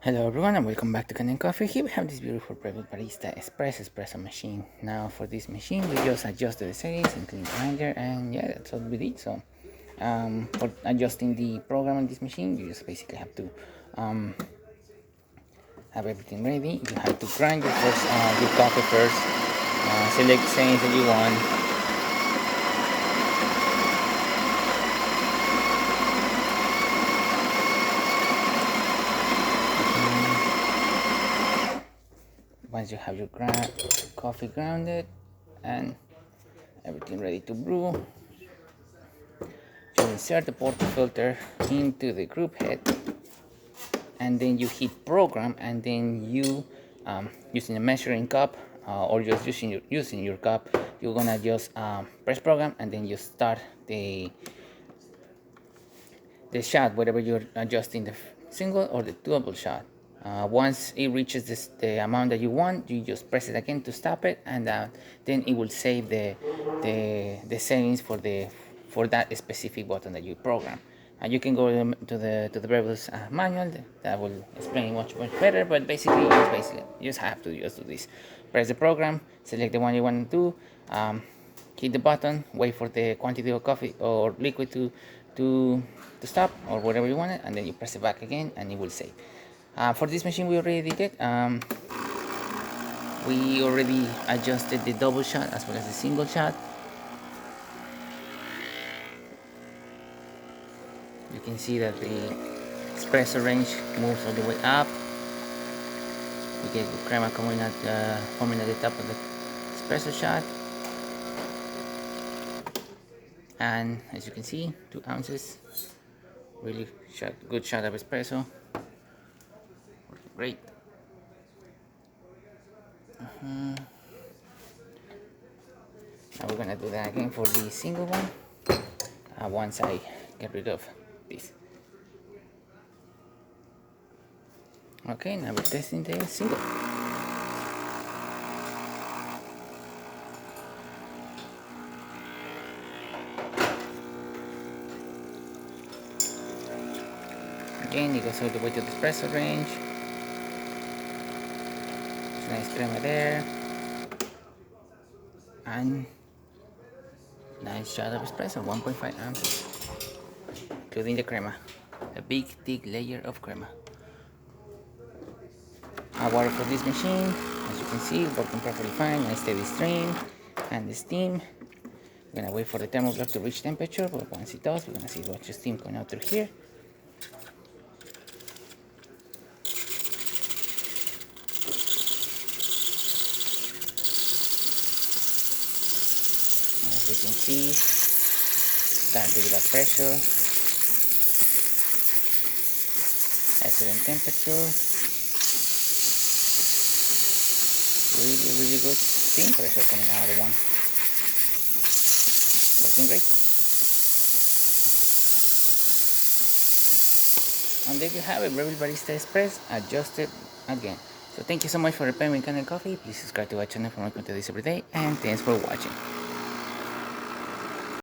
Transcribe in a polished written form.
Hello everyone and welcome back to Kanen Coffee. Here we have this beautiful Breville Barista espresso machine. Now for this machine we just adjusted the settings and clean the grinder, and yeah, that's what we did. So for adjusting the program on this machine you just basically have to have everything ready. You have to grind your coffee first, select settings that you want. Once you have your coffee grounded and everything ready to brew, you insert the portafilter into the group head, and then you hit program, and then you using a measuring cup or just using your cup, you're gonna just press program, and then you start the shot, whatever you're adjusting, the single or the double shot. Once it reaches the amount that you want, you just press it again to stop it, and then it will save the settings for that specific button that you program. You can go to the Breville's manual that will explain much better. But basically, you just have to just do this: press the program, select the one you want to do, hit the button, wait for the quantity of coffee or liquid to stop or whatever you want it, and then you press it back again and it will save. For this machine we already did it. We already adjusted the double shot as well as the single shot. You can see that the espresso range moves all the way up. You get the crema forming at the top of the espresso shot. And as you can see, 2 ounces, really good shot of espresso, working great. Now we're gonna do that again for the single one once I get rid of this. Okay, now we're testing the single. Again, it goes all the way to the espresso range. It's nice crema there. And nice shot of espresso, 1.5 ounces, including the crema. A big, thick layer of crema. Water for this machine, as you can see, working perfectly fine, nice steady stream, and the steam. We're gonna wait for the thermoblock to reach temperature, but once it does, we're gonna see lots of steam going out through here. As you can see, starting to build up pressure, excellent temperature, really good steam pressure coming out of the one. Working great. And there you have it, Breville Barista Express adjusted again. So thank you so much for repairing Kanen Coffee. Please subscribe to our channel for more content every day, and thanks for watching.